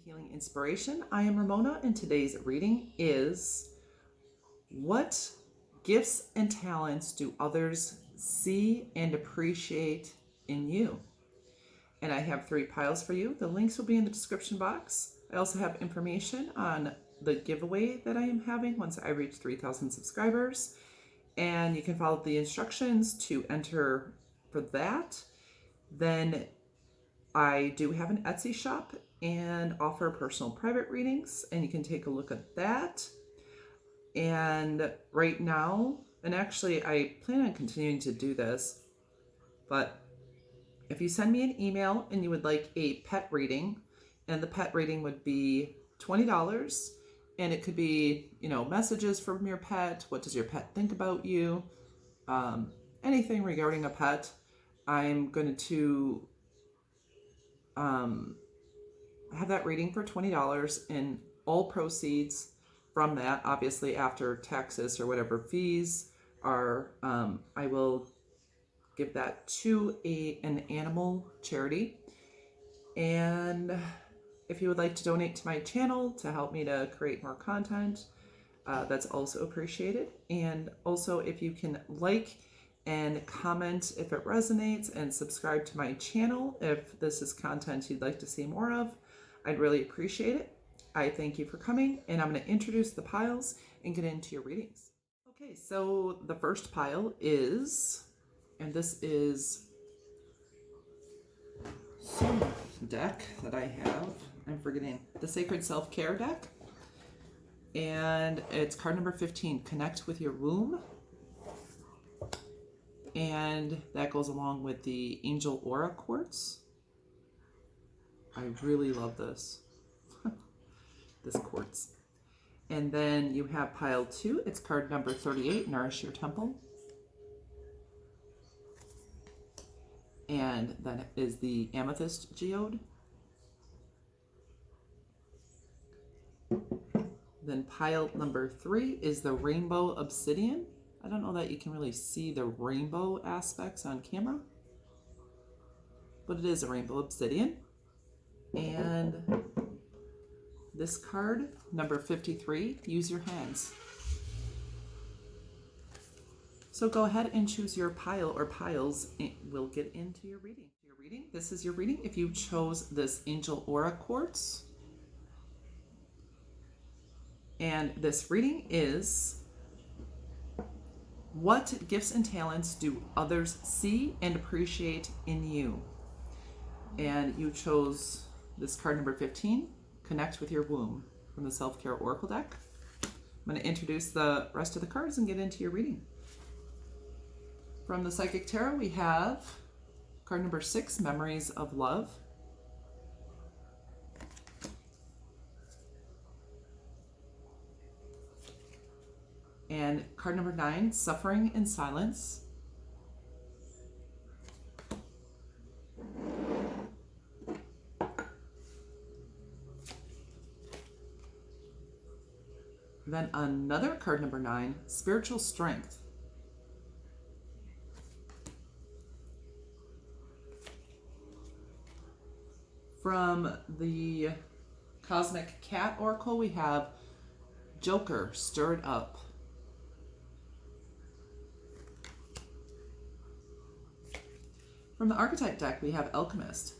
Healing Inspiration. I am Ramona, and today's reading is what gifts and talents do others see and appreciate in you? And I have 3 piles for you. The links will be in the description box. I also have information on the giveaway that I am having once I reach 3,000 subscribers. And you can follow the instructions to enter for that. Then I do have an Etsy shop and offer personal private readings, and you can take a look at that. And right now, and actually I plan on continuing to do this, but if you send me an email and you would like a pet reading, and the pet reading would be $20, and it could be, messages from your pet, what does your pet think about you, anything regarding a pet, I'm going to have that reading for $20, and all proceeds from that, obviously after taxes or whatever fees are, I will give that to an animal charity. And if you would like to donate to my channel to help me to create more content, that's also appreciated. And also, if you can like and comment if it resonates, and subscribe to my channel if this is content you'd like to see more of, I'd really appreciate it. I thank you for coming, and I'm going to introduce the piles and get into your readings. Okay, so the first pile is, and this is some deck that I have, I'm forgetting, the Sacred Self-Care deck, and it's card number 15, Connect with Your Womb. And that goes along with the Angel Aura Quartz. I really love this, this quartz. And then you have pile 2, it's card number 38, Nourish Your Temple. And that is the Amethyst Geode. Then pile number 3 is the Rainbow Obsidian. I don't know that you can really see the rainbow aspects on camera, but it is a rainbow obsidian. And this card, number 53, use your hands. So go ahead and choose your pile or piles, and we'll get into your reading. This is your reading. If you chose this Angel Aura Quartz, and this reading is, what gifts and talents do others see and appreciate in you? And you chose this card number 15, Connect with Your Womb, from the Self-Care Oracle deck. I'm going to introduce the rest of the cards and get into your reading. From the Psychic Tarot, we have card number 6, Memories of Love. And card number 9, Suffering in Silence. Then another card number 9, Spiritual Strength. From the Cosmic Cat Oracle, we have Joker, Stirred Up. From the Archetype deck, we have Alchemist,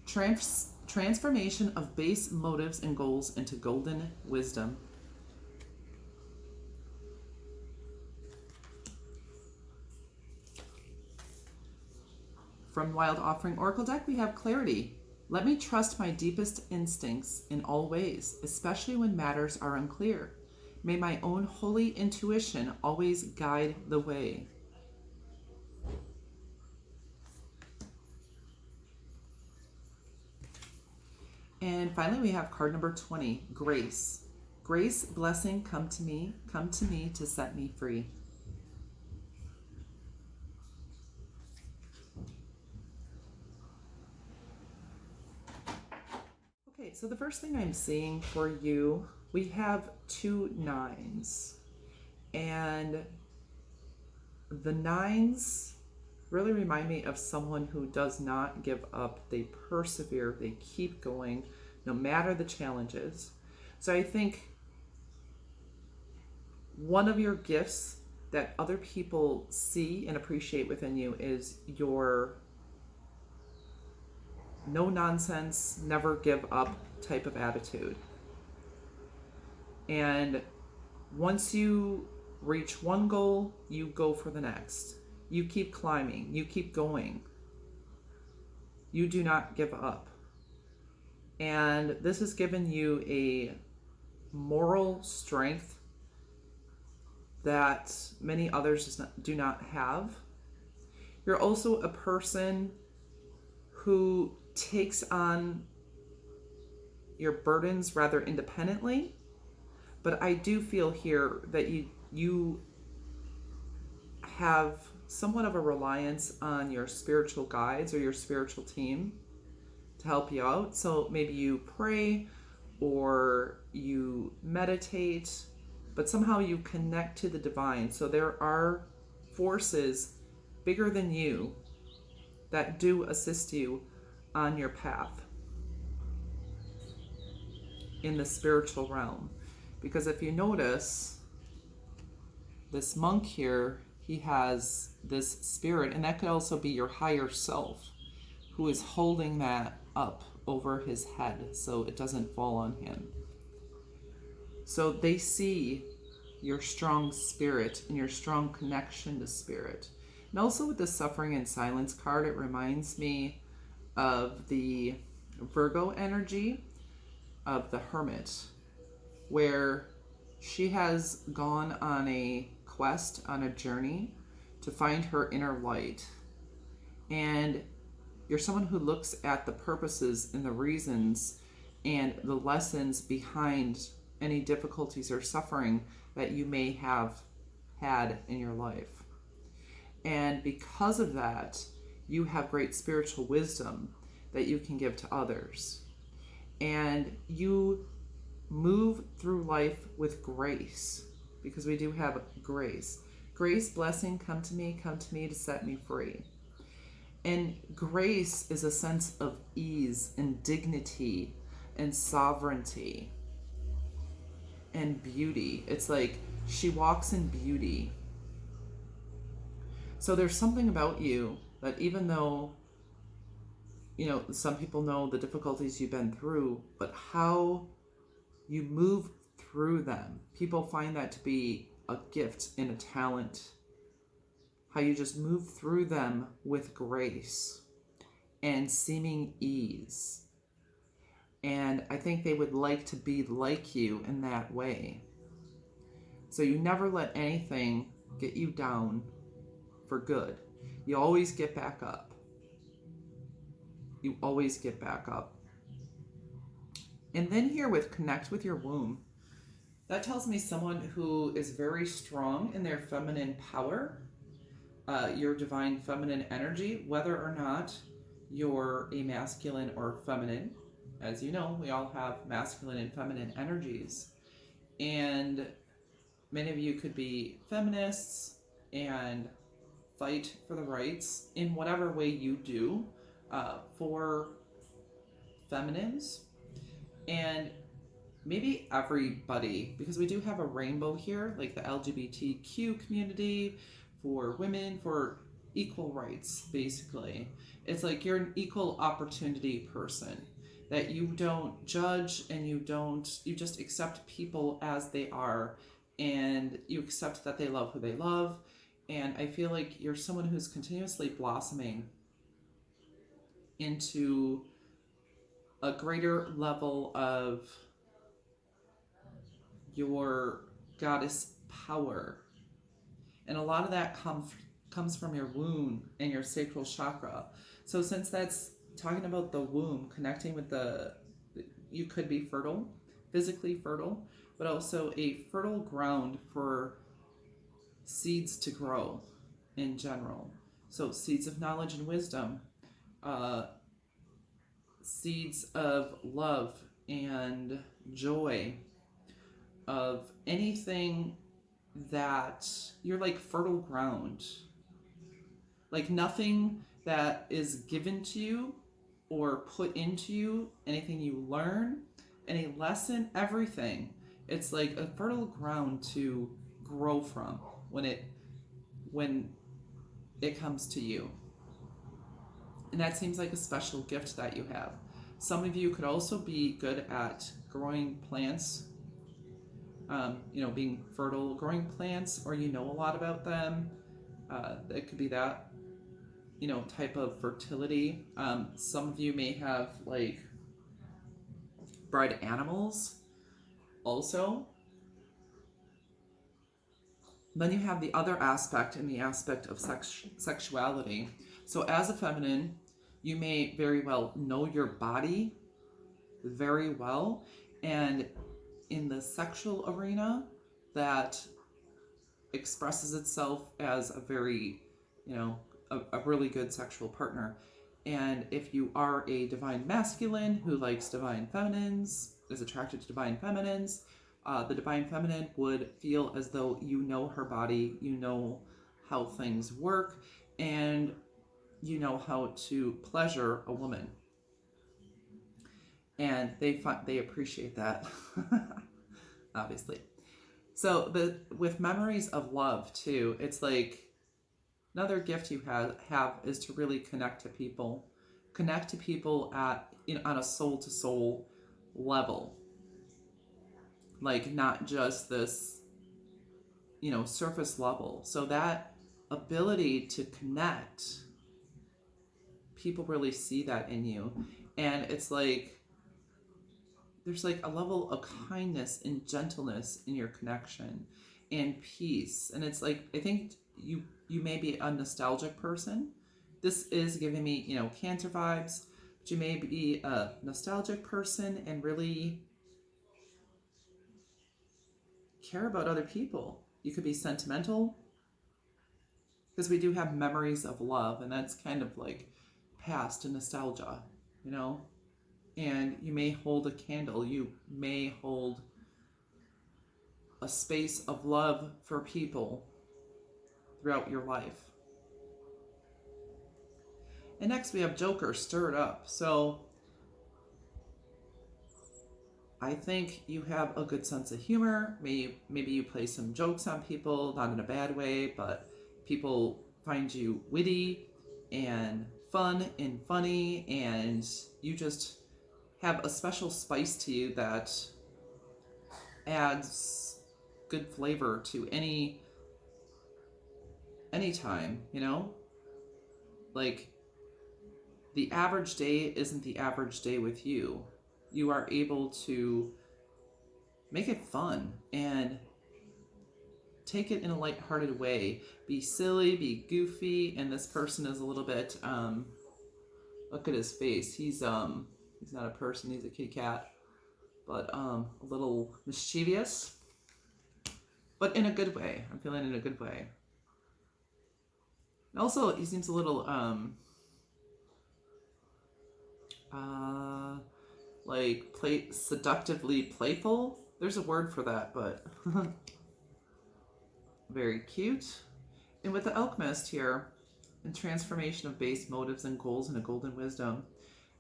Transformation of Base Motives and Goals into Golden Wisdom. From Wild Offering Oracle deck, we have Clarity. Let me trust my deepest instincts in all ways, especially when matters are unclear. May my own holy intuition always guide the way. And finally, we have card number 20, Grace. Grace, blessing, come to me to set me free. Okay, so the first thing I'm seeing for you, we have 2 9s. And the 9s really remind me of someone who does not give up. They persevere, they keep going no matter the challenges. So I think one of your gifts that other people see and appreciate within you is your no nonsense, never give up type of attitude. And once you reach one goal, you go for the next. You keep climbing, you keep going. You do not give up. And this has given you a moral strength that many others do not have. You're also a person who takes on your burdens rather independently, but I do feel here that you have somewhat of a reliance on your spiritual guides or your spiritual team to help you out. So maybe you pray or you meditate, but somehow you connect to the divine. So there are forces bigger than you that do assist you on your path in the spiritual realm. Because if you notice, this monk here, he has this spirit, and that could also be your higher self who is holding that up over his head so it doesn't fall on him. So they see your strong spirit and your strong connection to spirit. And also with the suffering and silence card, it reminds me of the Virgo energy of the hermit, where she has gone on a quest, on a journey to find her inner light. And you're someone who looks at the purposes and the reasons and the lessons behind any difficulties or suffering that you may have had in your life. And because of that, you have great spiritual wisdom that you can give to others. And you move through life with grace, because we do have grace. Grace, blessing, come to me to set me free. And grace is a sense of ease and dignity and sovereignty and beauty. It's like she walks in beauty. So there's something about you that, even though, you know, some people know the difficulties you've been through, but how you move through them, people find that to be a gift and a talent. How you just move through them with grace and seeming ease. And I think they would like to be like you in that way. So you never let anything get you down for good. You always get back up. You always get back up. And then here with connect with your womb, that tells me someone who is very strong in their feminine power, your divine feminine energy, whether or not you're a masculine or feminine. As you know, we all have masculine and feminine energies. And many of you could be feminists and fight for the rights in whatever way you do for feminines. And maybe everybody, because we do have a rainbow here, like the LGBTQ community, for women, for equal rights, basically. It's like you're an equal opportunity person, that you don't judge and you just accept people as they are, and you accept that they love who they love. And I feel like you're someone who's continuously blossoming into a greater level of your goddess power. And a lot of that comes from your womb and your sacral chakra. So since that's talking about the womb, connecting with you could be fertile, physically fertile, but also a fertile ground for seeds to grow in general. So seeds of knowledge and wisdom, seeds of love and joy, of anything that you're like fertile ground. Like nothing that is given to you or put into you, anything you learn, any lesson, everything. It's like a fertile ground to grow from when it comes to you. And that seems like a special gift that you have. Some of you could also be good at growing plants, being fertile, growing plants, or you know a lot about them. It could be that, type of fertility. Some of you may have like bred animals also. Then you have the other aspect, in the aspect of sexuality. So as a feminine, you may very well know your body very well, and in the sexual arena, that expresses itself as a very, a really good sexual partner. And if you are a divine masculine who likes divine feminines, is attracted to divine feminines, the divine feminine would feel as though you know her body, you know how things work, and you know how to pleasure a woman. And they appreciate that, obviously. So with memories of love too, it's like another gift you have is to really connect to people at on a soul to soul level, like not just this surface level. So that ability to connect, people really see that in you, and it's like there's like a level of kindness and gentleness in your connection and peace. And it's like, I think you may be a nostalgic person. This is giving me, Cancer vibes, but you may be a nostalgic person and really care about other people. You could be sentimental, because we do have memories of love, and that's kind of like past and nostalgia, and you may hold a candle, you may hold a space of love for people throughout your life. And next we have Joker, stirred up. So I think you have a good sense of humor. Maybe you play some jokes on people, not in a bad way, but people find you witty and fun and funny, and you just have a special spice to you that adds good flavor to any time, like the average day isn't the average day with you. You are able to make it fun and take it in a lighthearted way. Be silly, be goofy, and this person is a little bit look at his face. He's not a person, he's a kitty cat, but a little mischievous, but in a good way. I'm feeling in a good way. And also, he seems a little seductively playful. There's a word for that, but very cute. And with the alchemist here, and transformation of base motives and goals and a golden wisdom,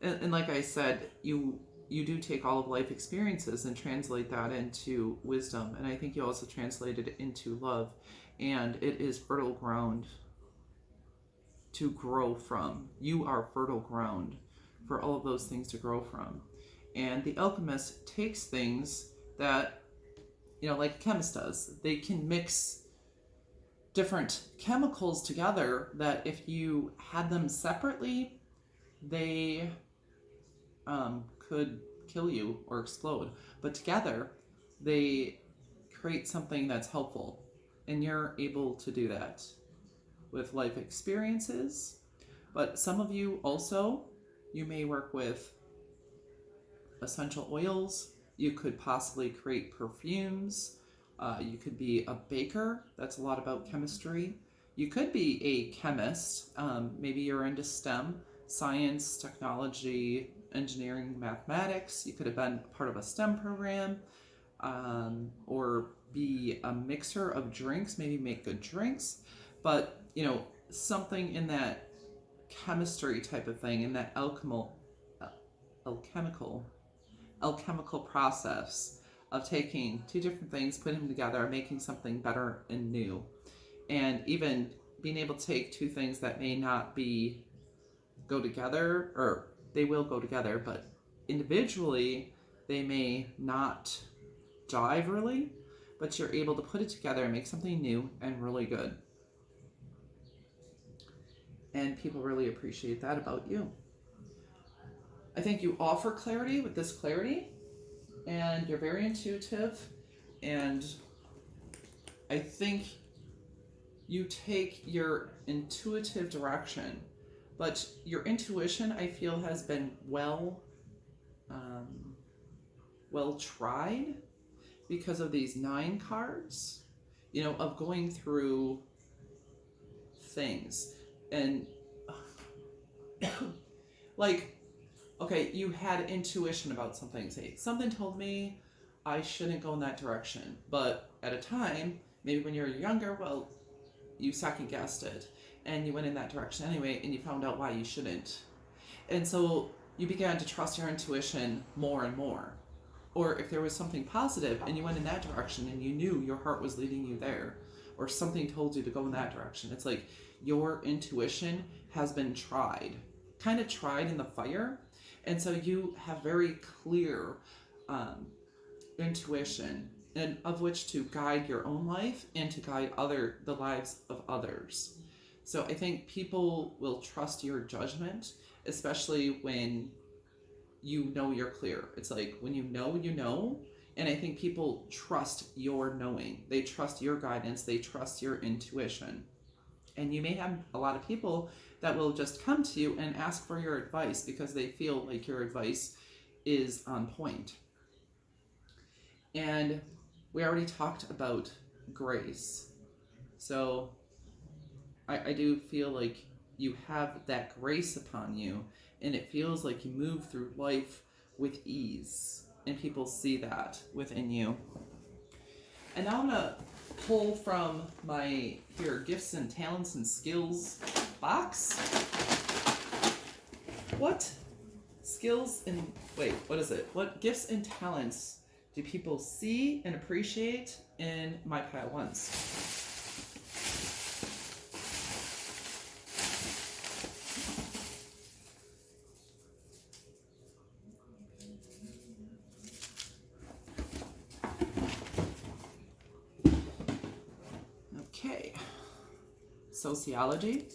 and like I said, you do take all of life experiences and translate that into wisdom, and I think you also translate it into love, and it is fertile ground to grow from. You are fertile ground for all of those things to grow from. And the alchemist takes things that, like a chemist does. They can mix different chemicals together that if you had them separately, they could kill you or explode. But together, they create something that's helpful. And you're able to do that with life experiences. But some of you also, you may work with essential oils. You could possibly create perfumes. You could be a baker. That's a lot about chemistry. You could be a chemist. Maybe you're into STEM, science, technology, engineering, mathematics. You could have been part of a STEM program, or be a mixer of drinks, maybe make good drinks. But, something in that chemistry type of thing, in that alchemical process of taking two different things, putting them together, and making something better and new. And even being able to take two things that may not go together, or they will go together, but individually they may not jive really, but you're able to put it together and make something new and really good. And people really appreciate that about you. I think you offer clarity with this clarity, and you're very intuitive, and I think you take your intuitive direction, but your intuition, I feel, has been well tried because of these 9 cards, of going through things. And like, okay, you had intuition about something. Say, something told me I shouldn't go in that direction. But at a time, maybe when you're younger, well, you second guessed it and you went in that direction anyway, and you found out why you shouldn't. And so you began to trust your intuition more and more. Or if there was something positive and you went in that direction and you knew your heart was leading you there, or something told you to go in that direction, it's like your intuition has been tried in the fire. And so you have very clear intuition, and of which to guide your own life and to guide the lives of others. So I think people will trust your judgment, especially when you know you're clear. It's like when you know, and I think people trust your knowing. They trust your guidance. They trust your intuition. And you may have a lot of people that will just come to you and ask for your advice because they feel like your advice is on point. And we already talked about grace. So I do feel like you have that grace upon you, and it feels like you move through life with ease, and people see that within you. And now I'm going to pull from my gifts and talents and skills box. What gifts and talents do people see and appreciate in my pile ones? Okay. Sociology.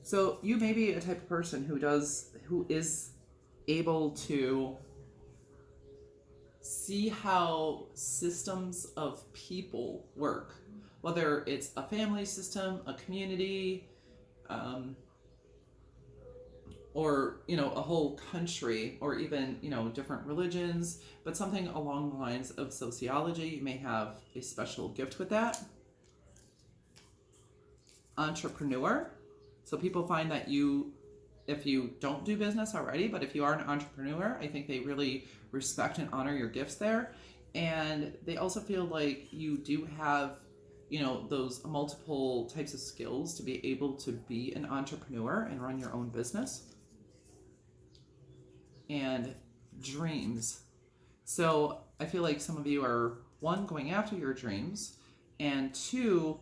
So you may be a type of person who is able to see how systems of people work, whether it's a family system, a community, or a whole country, or even different religions, but something along the lines of sociology. You may have a special gift with that. Entrepreneur. So people find that if you don't do business already, but if you are an entrepreneur, I think they really respect and honor your gifts there. And they also feel like you do have, those multiple types of skills to be able to be an entrepreneur and run your own business. And dreams. So I feel like some of you are, 1, going after your dreams, and 2,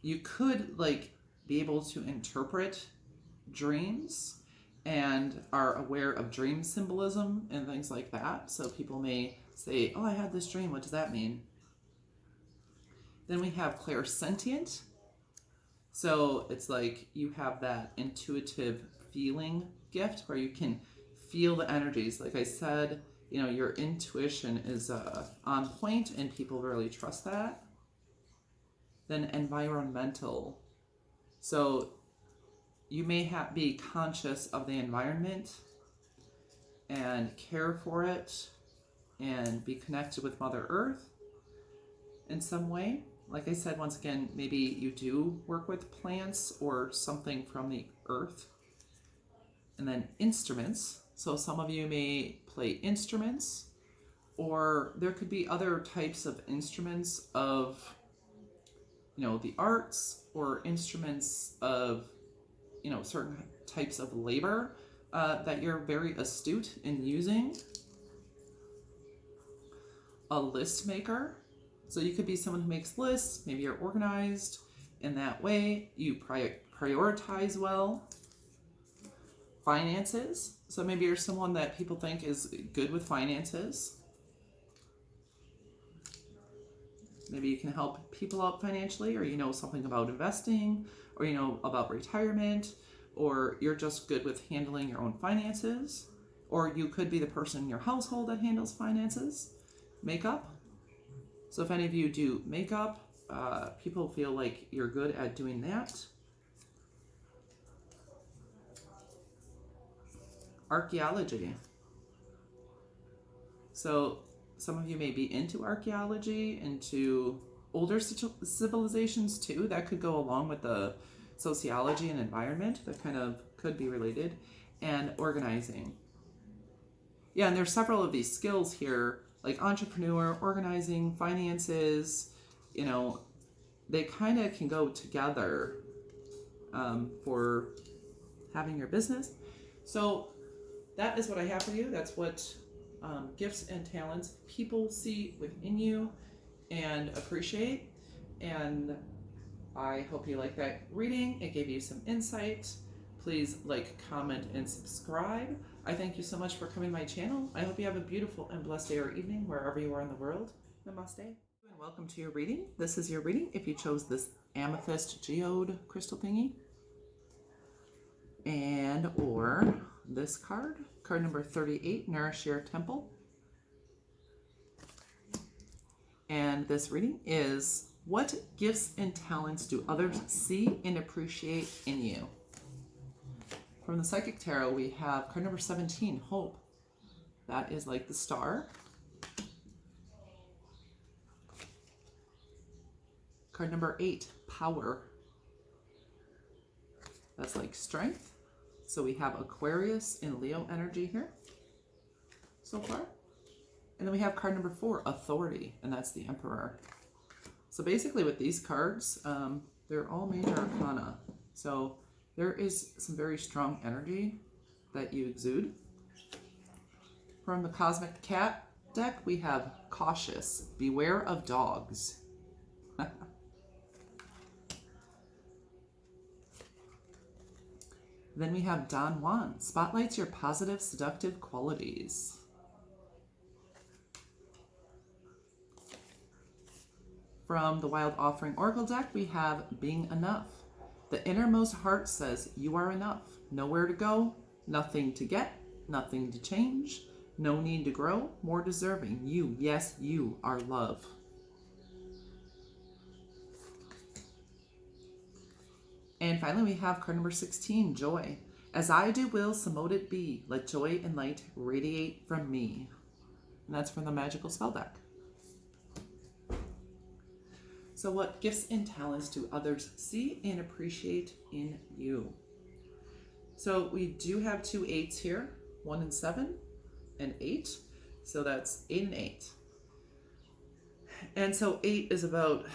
you could be able to interpret dreams and are aware of dream symbolism and things like that. So people may say, oh, I had this dream, what does that mean? Then we have clairsentient. So it's like you have that intuitive feeling gift where you can feel the energies. Like I said, your intuition is on point, and people really trust that. Then environmental. So you may be conscious of the environment and care for it and be connected with Mother Earth in some way. Like I said, once again, maybe you do work with plants or something from the earth. And then instruments. So some of you may play instruments, or there could be other types of instruments of, the arts, or instruments of certain types of labor that you're very astute in using. A list maker. So you could be someone who makes lists. Maybe you're organized in that way. You prioritize well. Finances. So maybe you're someone that people think is good with finances. Maybe you can help people out financially, or you know something about investing, or you know about retirement, or you're just good with handling your own finances, or you could be the person in your household that handles finances. Makeup. So if any of you do makeup, people feel like you're good at doing that. Archaeology. So some of you may be into archaeology, into older civilizations too. That could go along with the sociology and environment. That kind of could be related. And organizing. Yeah, and there's several of these skills here, like entrepreneur, organizing, finances, they kind of can go together for having your business. So that is what I have for you. That's what gifts and talents people see within you and appreciate. And I hope you like that reading. It gave you some insight. Please like, comment, and subscribe. I thank you so much for coming to my channel. I hope you have a beautiful and blessed day or evening wherever you are in the world. Namaste. And welcome to your reading. This is your reading if you chose this amethyst geode crystal thingy. And or this card number 38, Nourish Your Temple. And this reading is, what gifts and talents do others see and appreciate in you? From the Psychic Tarot, we have card number 17, Hope. That is like the star. Card number 8, Power. That's like strength. So we have Aquarius and Leo energy here so far. And then we have card number 4, Authority, and that's the Emperor. So basically with these cards, they're all major arcana. So there is some very strong energy that you exude. From the Cosmic Cat deck, we have Cautious, Beware of Dogs. Then we have Don Juan, spotlights your positive, seductive qualities. From the Wild Offering Oracle deck, we have Being Enough. The innermost heart says you are enough. Nowhere to go, nothing to get, nothing to change, no need to grow, more deserving. You, yes, you are love. And finally, we have card number 16, Joy. As I do will, so mote it be. Let joy and light radiate from me. And that's from the Magical Spell deck. So what gifts and talents do others see and appreciate in you? So we do have 2 8s here, 1 and 7 and 8. So that's 8 and 8. And so 8 is about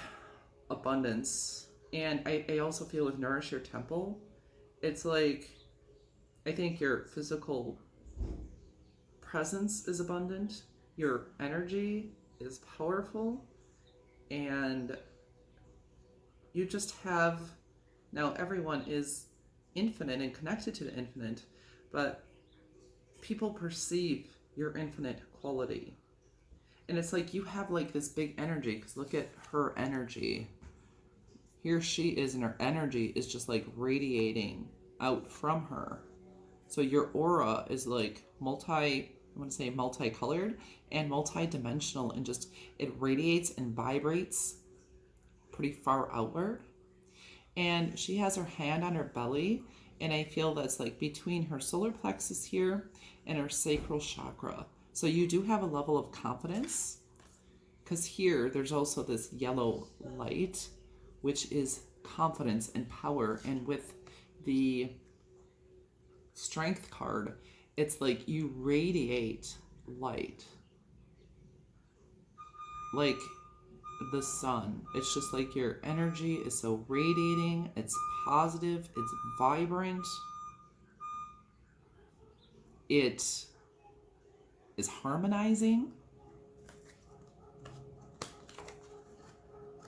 abundance. And I also feel with Nourish Your Temple, it's like, I think your physical presence is abundant, your energy is powerful, and you just have, now everyone is infinite and connected to the infinite, but people perceive your infinite quality. And it's like you have like this big energy, because look at her energy. Here she is, and her energy is just like radiating out from her. So your aura is like multicolored and multi-dimensional, and just it radiates and vibrates pretty far outward. And she has her hand on her belly, and I feel that's like between her solar plexus here and her sacral chakra. So you do have a level of confidence, because here there's also this yellow light, which is confidence and power. And with the Strength card, it's like you radiate light. Like the sun. It's just like your energy is so radiating, it's positive, it's vibrant, it is harmonizing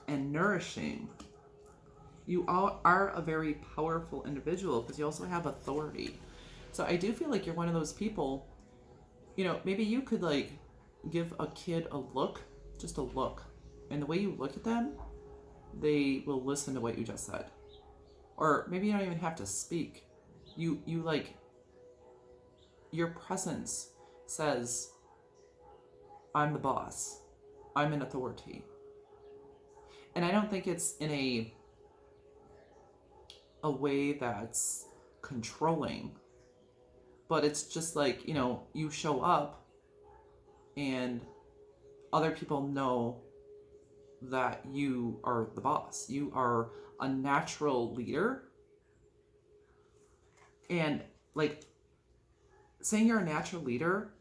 and nourishing. You all are a very powerful individual because you also have authority. So I do feel like you're one of those people, maybe you could like give a kid a look, just a look. And the way you look at them, they will listen to what you just said. Or maybe you don't even have to speak. You like, your presence says, I'm the boss. I'm an authority. And I don't think it's in a way that's controlling, but it's just like, you show up and other people know that you are the boss. You are a natural leader. And like, saying you're a natural leader,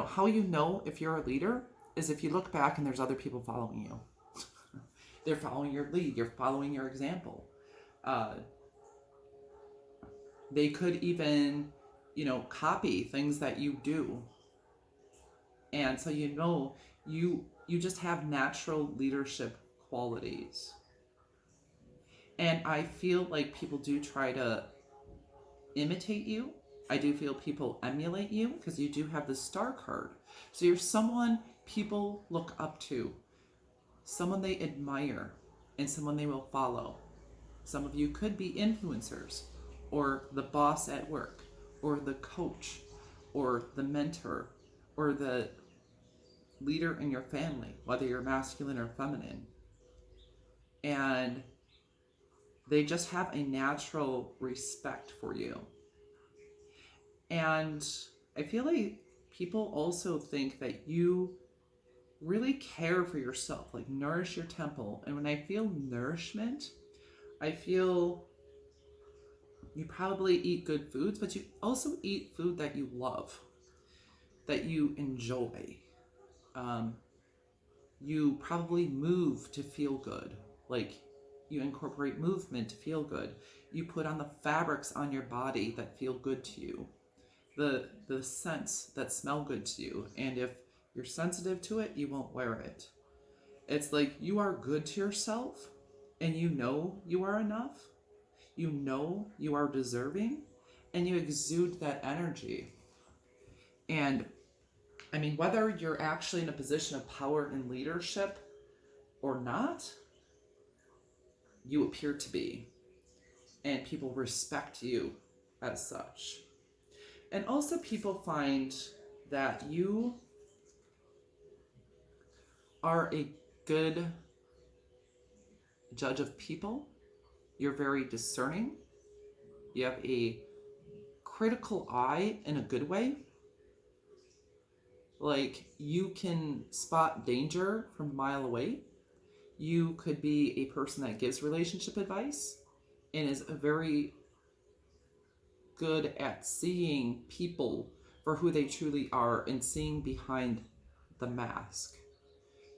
how you know if you're a leader is if you look back and there's other people following you. They're following your lead. You're following your example. They could even, copy things that you do. And so you just have natural leadership qualities. And I feel like people do try to imitate you. I do feel people emulate you because you do have the star card. So you're someone people look up to, someone they admire, and someone they will follow. Some of you could be influencers, or the boss at work, or the coach, or the mentor, or the leader in your family, whether you're masculine or feminine. And they just have a natural respect for you. And I feel like people also think that you really care for yourself, like nourish your temple. And when I feel nourishment, I feel you probably eat good foods, but you also eat food that you love, that you enjoy. You probably move to feel good. Like, you incorporate movement to feel good. You put on the fabrics on your body that feel good to you. The scents that smell good to you. And if you're sensitive to it, you won't wear it. It's like you are good to yourself, and you know you are enough. You know you are deserving, and you exude that energy. And I mean, whether you're actually in a position of power and leadership or not, you appear to be. And people respect you as such. And also, people find that you are a good judge of people. You're very discerning. You have a critical eye in a good way. Like, you can spot danger from a mile away. You could be a person that gives relationship advice and is very good at seeing people for who they truly are and seeing behind the mask.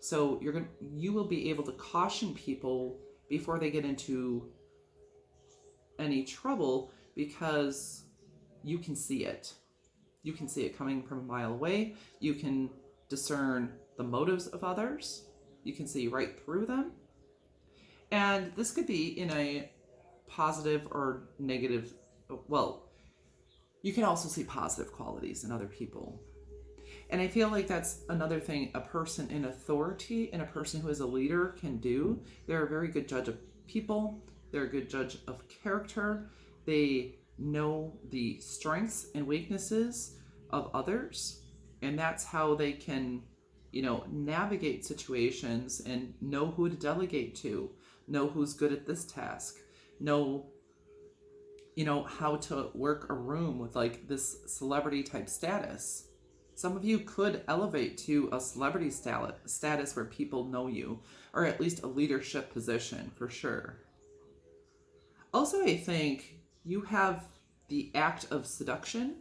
So you will be able to caution people before they get into any trouble because you can see it. You can see it coming from a mile away. You can discern the motives of others. You can see right through them. And this could be in a positive or negative, well, you can also see positive qualities in other people. And I feel like that's another thing a person in authority and a person who is a leader can do. They're a very good judge of people. They're a good judge of character. They know the strengths and weaknesses of others. And that's how they can, navigate situations and know who to delegate to, know who's good at this task, know how to work a room with like this celebrity type status. Some of you could elevate to a celebrity status where people know you, or at least a leadership position for sure. Also, I think you have the act of seduction.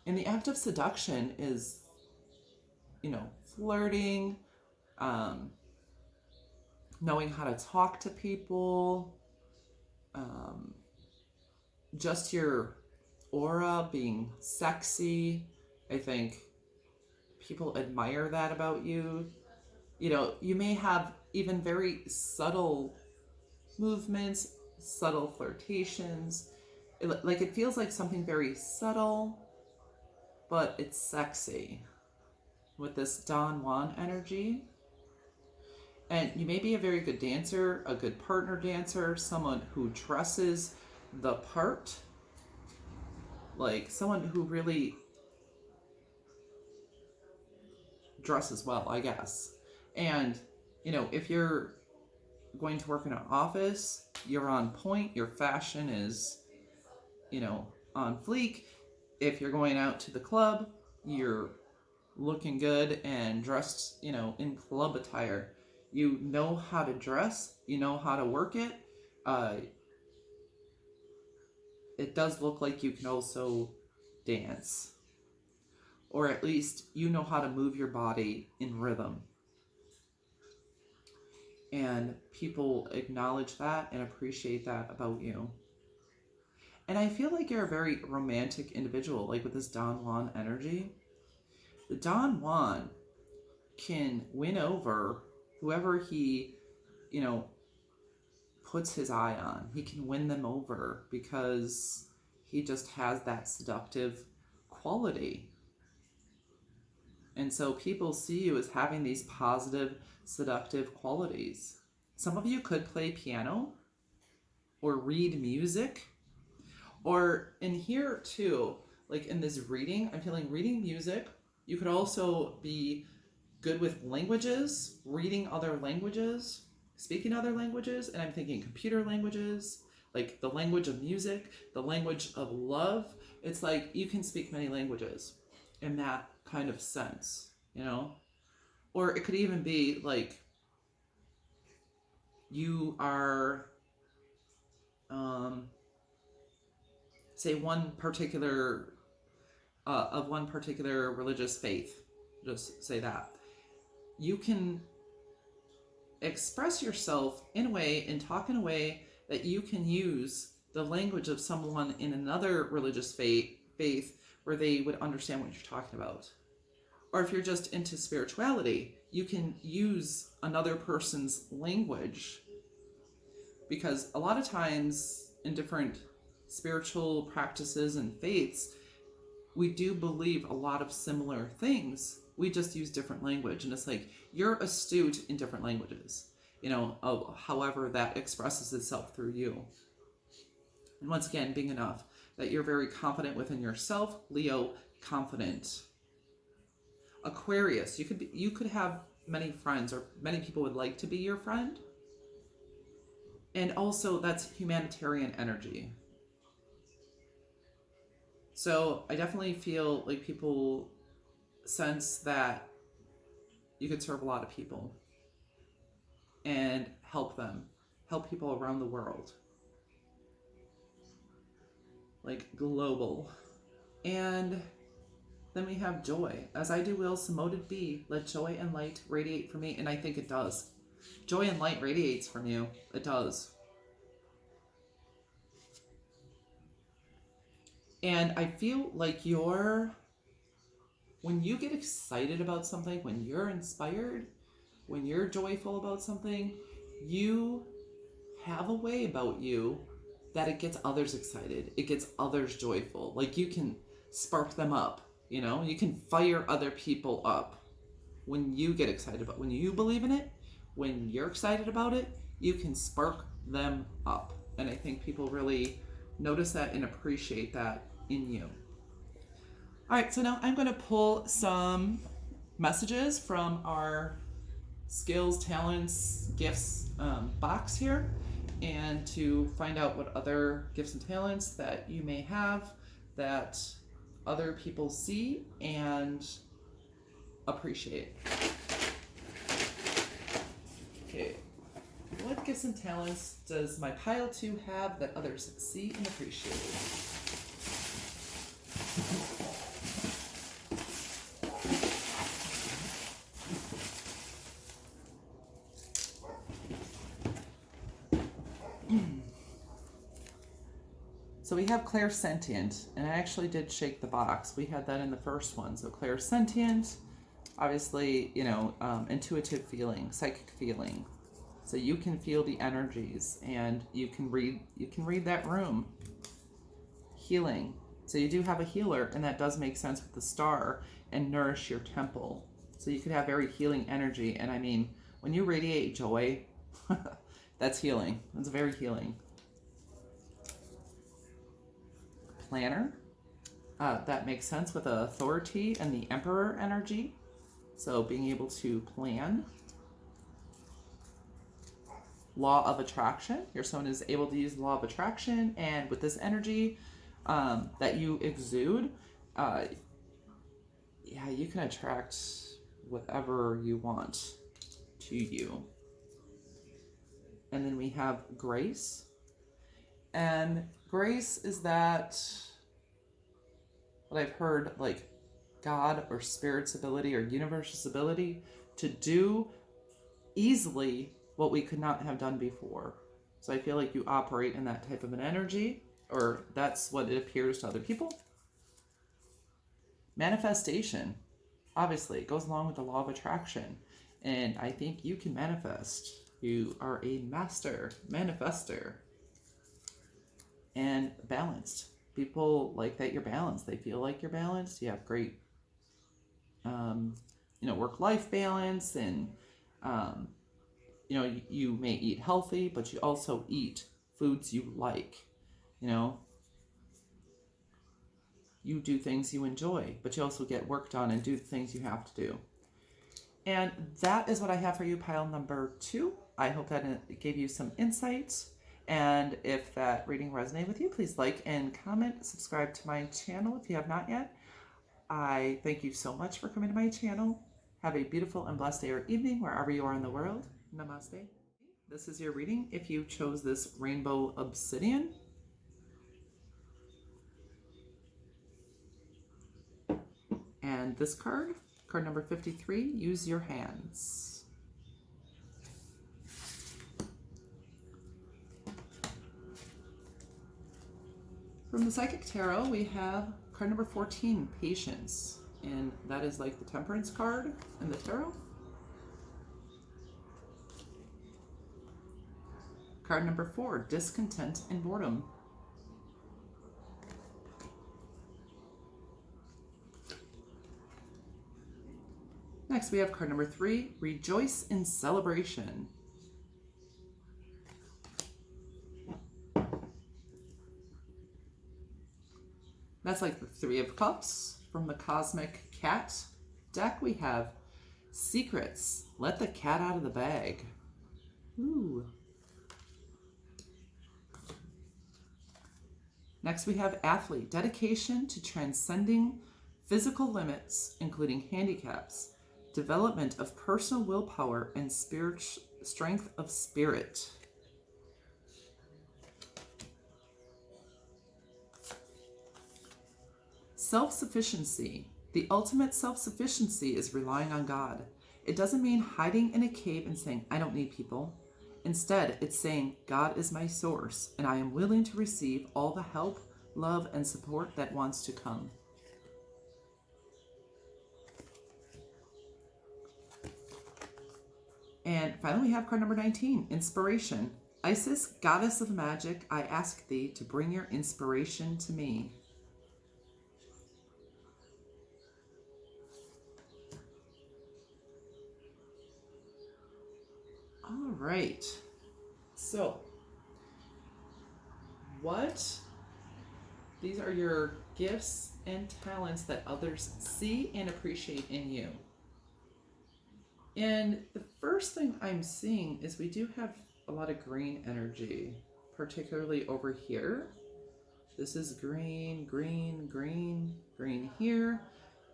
And the act of seduction is, flirting, knowing how to talk to people, just your aura being sexy. I think people admire that about you. You know, you may have even very subtle movements, subtle flirtations. It feels like something very subtle, but it's sexy with this Don Juan energy. And you may be a very good dancer, a good partner dancer, someone who dresses the part, like someone who really dresses well, I guess. And, you know, if you're going to work in an office, you're on point, your fashion is, you know, on fleek. If you're going out to the club, you're looking good and dressed, you know, in club attire. You know how to dress, you know how to work it. It does look like you can also dance, or at least you know how to move your body in rhythm. And people acknowledge that and appreciate that about you. And I feel like you're a very romantic individual, like with this Don Juan energy. The Don Juan can win over whoever he, you know, puts his eye on. He can win them over because he just has that seductive quality. And so people see you as having these positive, seductive qualities. Some of you could play piano or read music, or in here too, like in this reading, I'm feeling reading music. You could also be good with languages, reading other languages, speaking other languages, and I'm thinking computer languages, like the language of music, the language of love. It's like you can speak many languages in that kind of sense, you know? Or it could even be like you are, say one particular, of one particular religious faith, just say that. You can express yourself in a way and talk in a way that you can use the language of someone in another religious faith where they would understand what you're talking about. Or if you're just into spirituality, you can use another person's language, because a lot of times in different spiritual practices and faiths, we do believe a lot of similar things. We just use different language. And it's like, you're astute in different languages, you know, however that expresses itself through you. And once again, being enough that you're very confident within yourself. Leo, confident. Aquarius, you could have many friends, or many people would like to be your friend. And also that's humanitarian energy. So I definitely feel like people sense that you could serve a lot of people and help them, help people around the world, like global. And then we have joy. As I do will, so mote it be. Let joy and light radiate from me. And I think it does. Joy and light radiates from you. It does. And I feel like when you get excited about something, when you're inspired, when you're joyful about something, you have a way about you that it gets others excited. It gets others joyful. Like you can spark them up, you know? You can fire other people up when you get excited about, when you believe in it, when you're excited about it, you can spark them up. And I think people really notice that and appreciate that in you. All right, so now I'm going to pull some messages from our skills, talents, gifts box here, and to find out what other gifts and talents that you may have that other people see and appreciate. Okay, what gifts and talents does my pile 2 have that others see and appreciate? So we have clairsentient, and I actually did shake the box. We had that in the first one. So clairsentient, obviously, intuitive feeling, psychic feeling. So you can feel the energies, and you can read that room. Healing. So you do have a healer, and that does make sense with the star, and nourish your temple. So you could have very healing energy, and I mean, when you radiate joy, that's healing. That's very healing. Planner. That makes sense with authority and the emperor energy. So being able to plan. Law of attraction. You're someone who's able to use the law of attraction, and with this energy that you exude, you can attract whatever you want to you. And then we have grace. And grace is that, what I've heard, like God or Spirit's ability or universe's ability to do easily what we could not have done before. So I feel like you operate in that type of an energy, or that's what it appears to other people. Manifestation, obviously, it goes along with the law of attraction. And I think you can manifest. You are a master manifester. And balanced. People like that you're balanced. They feel like you're balanced. You have great, work-life balance, and, you may eat healthy, but you also eat foods you like. You do things you enjoy, but you also get work done and do the things you have to do. And that is what I have for you, pile number 2. I hope that it gave you some insight. And if that reading resonated with you, please like and comment, subscribe to my channel if you have not yet. I thank you so much for coming to my channel. Have a beautiful and blessed day or evening wherever you are in the world. Namaste. This is your reading if you chose this rainbow obsidian. And this card number 53, use your hands. From the Psychic Tarot, we have card number 14, patience. And that is like the temperance card in the tarot. Card number 4, discontent and boredom. Next, we have card number 3, rejoice in celebration. That's like the 3 of Cups. From the Cosmic Cat deck, we have secrets. Let the cat out of the bag. Ooh. Next, we have athlete. Dedication to transcending physical limits, including handicaps. Development of personal willpower and strength of spirit. Self-sufficiency. The ultimate self-sufficiency is relying on God. It doesn't mean hiding in a cave and saying, I don't need people. Instead, it's saying, God is my source, and I am willing to receive all the help, love, and support that wants to come. And finally, we have card number 19, inspiration. Isis, goddess of magic, I ask thee to bring your inspiration to me. All right. So, these are your gifts and talents that others see and appreciate in you. And the first thing I'm seeing is we do have a lot of green energy, particularly over here. This is green, green, green, green here.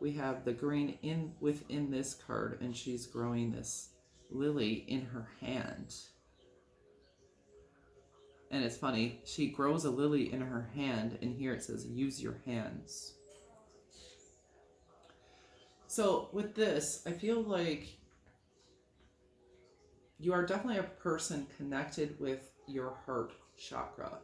We have the green within this card, and she's growing this lily in her hand. And it's funny, she grows a lily in her hand, and here it says, use your hands. So with this, I feel like you are definitely a person connected with your heart chakra.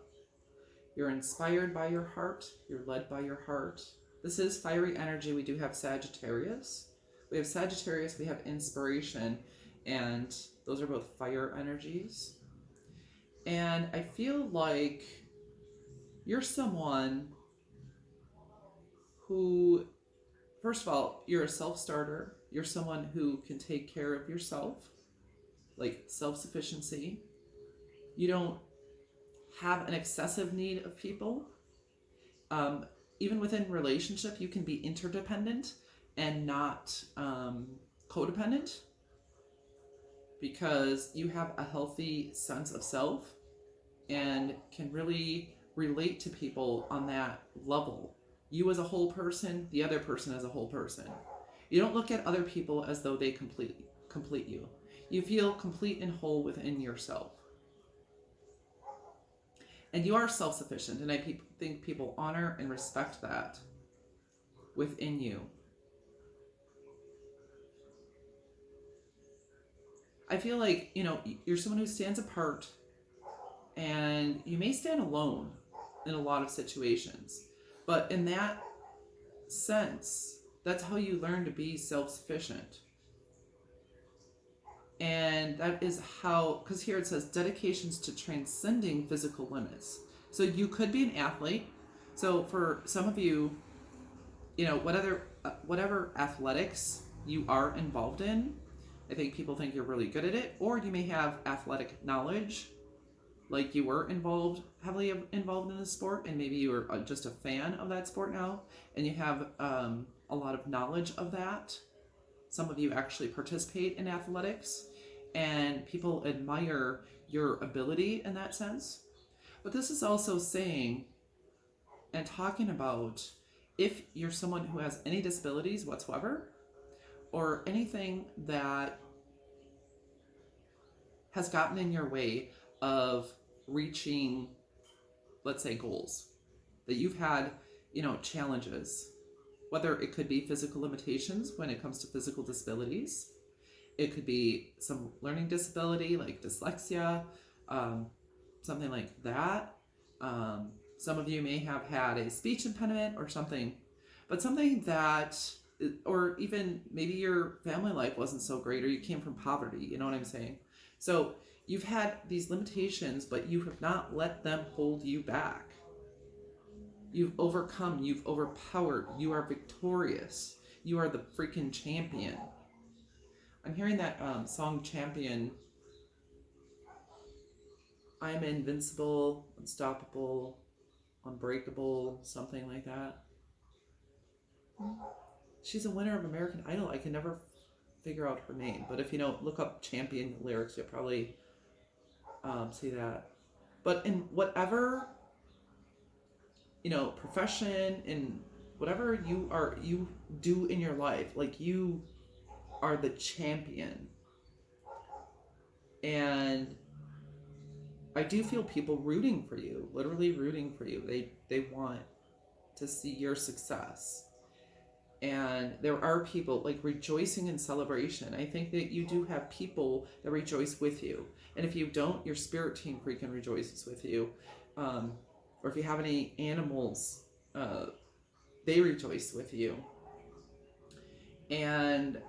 You're inspired by your heart. You're led by your heart. This is fiery energy. We do have Sagittarius. We have Sagittarius, we have inspiration, and those are both fire energies. And I feel like you're someone who, first of all, you're a self-starter. You're someone who can take care of yourself, like self-sufficiency. You don't have an excessive need of people. Even within relationship, you can be interdependent and not codependent, because you have a healthy sense of self and can really relate to people on that level. You as a whole person, the other person as a whole person. You don't look at other people as though they complete you. You feel complete and whole within yourself. And you are self-sufficient, and I think people honor and respect that within you. I feel like, you're someone who stands apart, and you may stand alone in a lot of situations. But in that sense, that's how you learn to be self-sufficient. And that is how, because here it says dedications to transcending physical limits. So you could be an athlete. So for some of you, whatever athletics you are involved in, I think people think you're really good at it. Or you may have athletic knowledge, like you were heavily involved in the sport, and maybe you were just a fan of that sport now, and you have a lot of knowledge of that. Some of you actually participate in athletics, and people admire your ability in that sense. But this is also saying and talking about if you're someone who has any disabilities whatsoever, or anything that has gotten in your way of reaching, let's say, goals, that you've had, challenges, whether it could be physical limitations when it comes to physical disabilities. It could be some learning disability like dyslexia, something like that. Some of you may have had a speech impediment or something, but something that, or even maybe your family life wasn't so great, or you came from poverty, you know what I'm saying? So you've had these limitations, but you have not let them hold you back. You've overcome, you've overpowered, you are victorious. You are the freaking champion. I'm hearing that song Champion. I'm invincible, unstoppable, unbreakable, something like that. She's a winner of American Idol. I can never figure out her name, but if you look up Champion lyrics, you'll probably see that. But in whatever profession, in whatever you do in your life, like, you are the champion. And I do feel people rooting for you, literally rooting for you. They want to see your success. And there are people like rejoicing in celebration. I think that you do have people that rejoice with you. And if you don't, your spirit team freaking rejoices with you. Or if you have any animals, they rejoice with you. And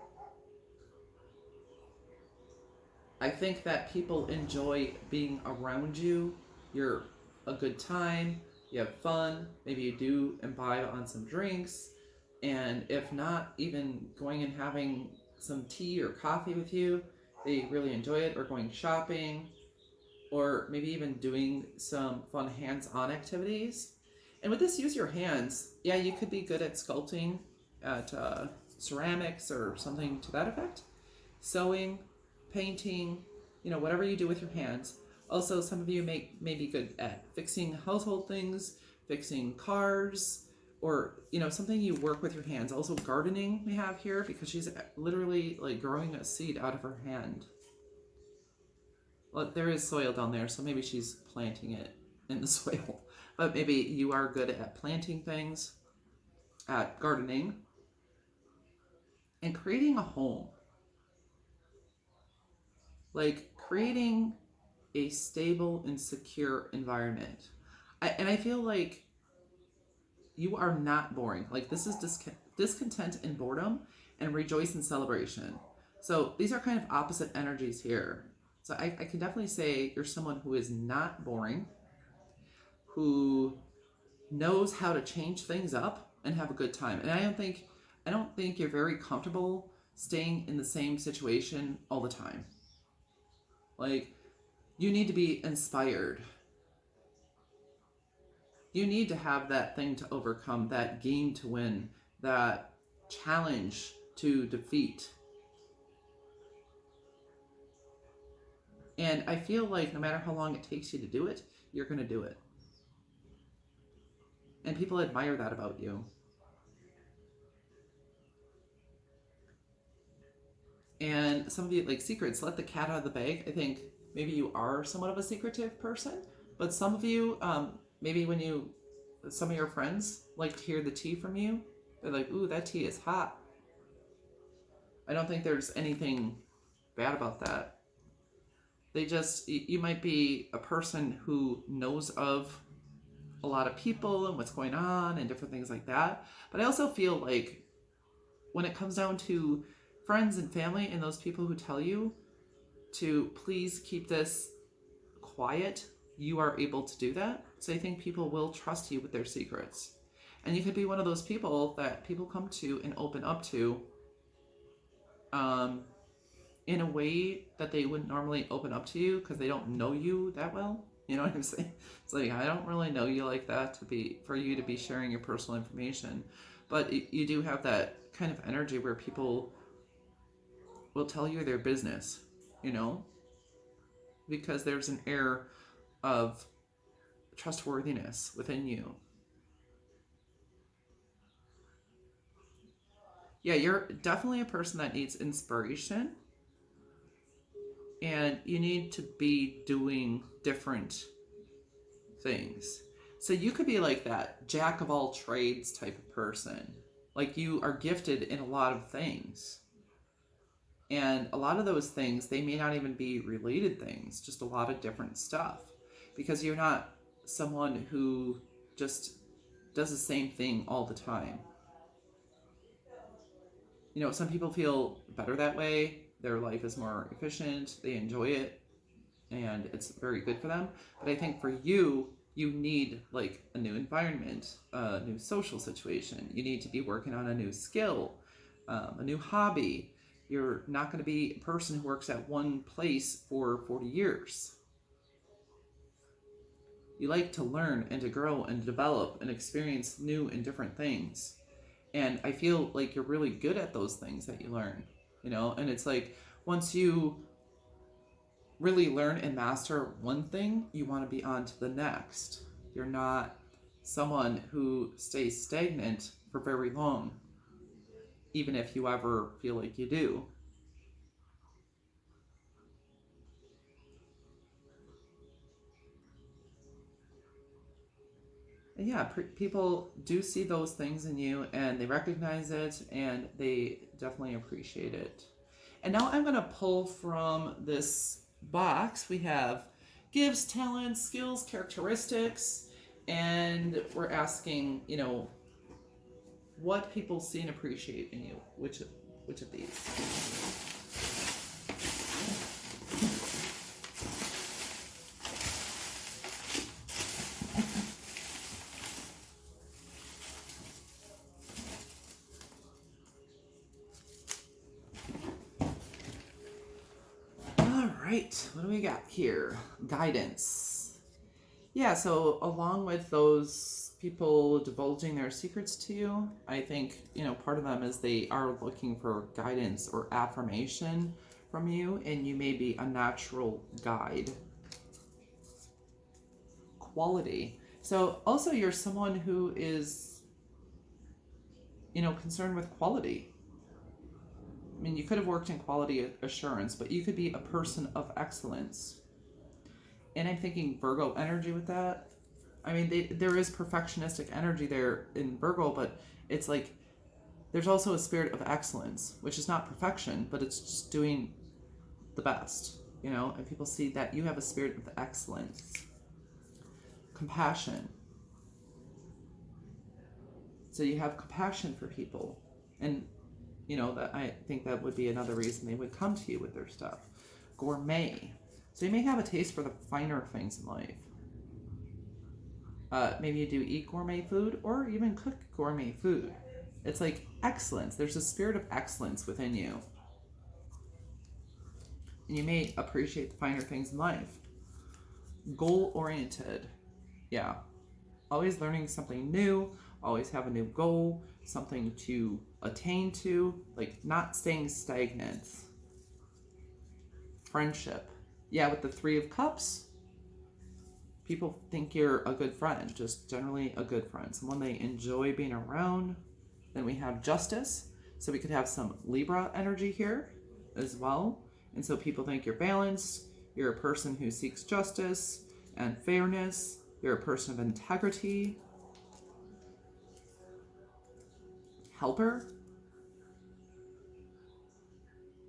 I think that people enjoy being around you. You're a good time. You have fun. Maybe you do imbibe on some drinks. And if not, even going and having some tea or coffee with you, they really enjoy it. Or going shopping. Or maybe even doing some fun hands-on activities. And with this, use your hands. Yeah, you could be good at sculpting, at ceramics or something to that effect. Sewing, painting, whatever you do with your hands. Also, some of you may be good at fixing household things, fixing cars, or something you work with your hands. Also, gardening we have here, because she's literally like growing a seed out of her hand. Well, there is soil down there, so maybe she's planting it in the soil. But maybe you are good at planting things, at gardening, and creating a home. Like creating a stable and secure environment. And I feel like you are not boring. Like this is discontent and boredom, and rejoice in celebration. So these are kind of opposite energies here. So I can definitely say you're someone who is not boring, who knows how to change things up and have a good time. And I don't think you're very comfortable staying in the same situation all the time. Like you need to be inspired. You need to have that thing to overcome, that game to win, that challenge to defeat. And I feel like no matter how long it takes you to do it, you're going to do it. And people admire that about you. And some of you, like secrets, let the cat out of the bag. I think maybe you are somewhat of a secretive person, but some of you, maybe some of your friends like to hear the tea from you. They're like, ooh, that tea is hot. I don't think there's anything bad about that. You might be a person who knows of a lot of people and what's going on and different things like that. But I also feel like when it comes down to friends and family and those people who tell you to please keep this quiet, you are able to do that. So I think people will trust you with their secrets. And you could be one of those people that people come to and open up to in a way that they wouldn't normally open up to you because they don't know you that well. You know what I'm saying? It's like, I don't really know you like that for you to be sharing your personal information. But you do have that kind of energy where people will tell you their business, you know? Because there's an air of trustworthiness within you. Yeah, you're definitely a person that needs inspiration. And you need to be doing different things. So you could be like that jack of all trades type of person. Like you are gifted in a lot of things. And a lot of those things, they may not even be related things, just a lot of different stuff. Because you're not someone who just does the same thing all the time. You know, some people feel better that way. Their life is more efficient, they enjoy it, and it's very good for them. But I think for you, you need like a new environment, a new social situation. You need to be working on a new skill, a new hobby. You're not going to be a person who works at one place for 40 years. You like to learn and to grow and develop and experience new and different things. And I feel like you're really good at those things that you learn, you know? And it's like once you really learn and master one thing, you want to be on to the next. You're not someone who stays stagnant for very long, even if you ever feel like you do. And yeah, people do see those things in you and they recognize it and they definitely appreciate it. And now I'm going to pull from this box. We have gifts, talents, skills, characteristics, and we're asking, you know, what people see and appreciate in you. Which of these? All right, what do we got here? Guidance. Yeah, so along with those people divulging their secrets to you, I think, you know, part of them is they are looking for guidance or affirmation from you, and you may be a natural guide. Quality. So also you're someone who is, you know, concerned with quality. I mean, you could have worked in quality assurance, but you could be a person of excellence. And I'm thinking Virgo energy with that. I mean, there is perfectionistic energy there in Virgo, but it's like there's also a spirit of excellence, which is not perfection, but it's just doing the best, you know? And people see that you have a spirit of excellence. compassion. So you have compassion for people. And, that I think that would be another reason they would come to you with their stuff. Gourmet. So you may have a taste for the finer things in life. Maybe you do eat gourmet food or even cook gourmet food. It's like excellence. There's a spirit of excellence within you. And you may appreciate the finer things in life. Goal-oriented. Yeah. Always learning something new. Always have a new goal. Something to attain to. Like not staying stagnant. Friendship. Yeah, with the Three of Cups, people think you're a good friend. Just generally a good friend. Someone they enjoy being around. Then we have Justice. So we could have some Libra energy here as well. And so people think you're balanced. You're a person who seeks justice and fairness. You're a person of integrity. Helper.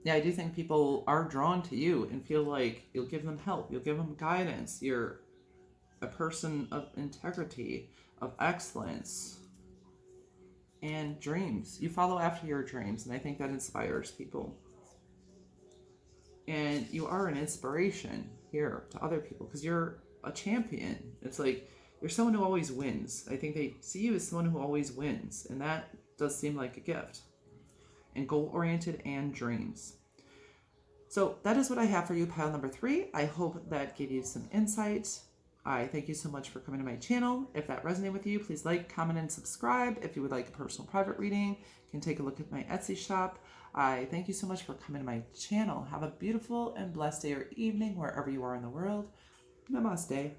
Yeah, I do think people are drawn to you and feel like you'll give them help. You'll give them guidance. You're a person of integrity, of excellence, and dreams. You follow after your dreams, and I think that inspires people. And you are an inspiration here to other people because you're a champion. It's like you're someone who always wins. I think they see you as someone who always wins, and that does seem like a gift. And goal-oriented and dreams. So that is what I have for you, pile number 3. I hope that gave you some insight. I thank you so much for coming to my channel. If that resonated with you, please like, comment, and subscribe. If you would like a personal private reading, you can take a look at my Etsy shop. I thank you so much for coming to my channel. Have a beautiful and blessed day or evening wherever you are in the world. Namaste.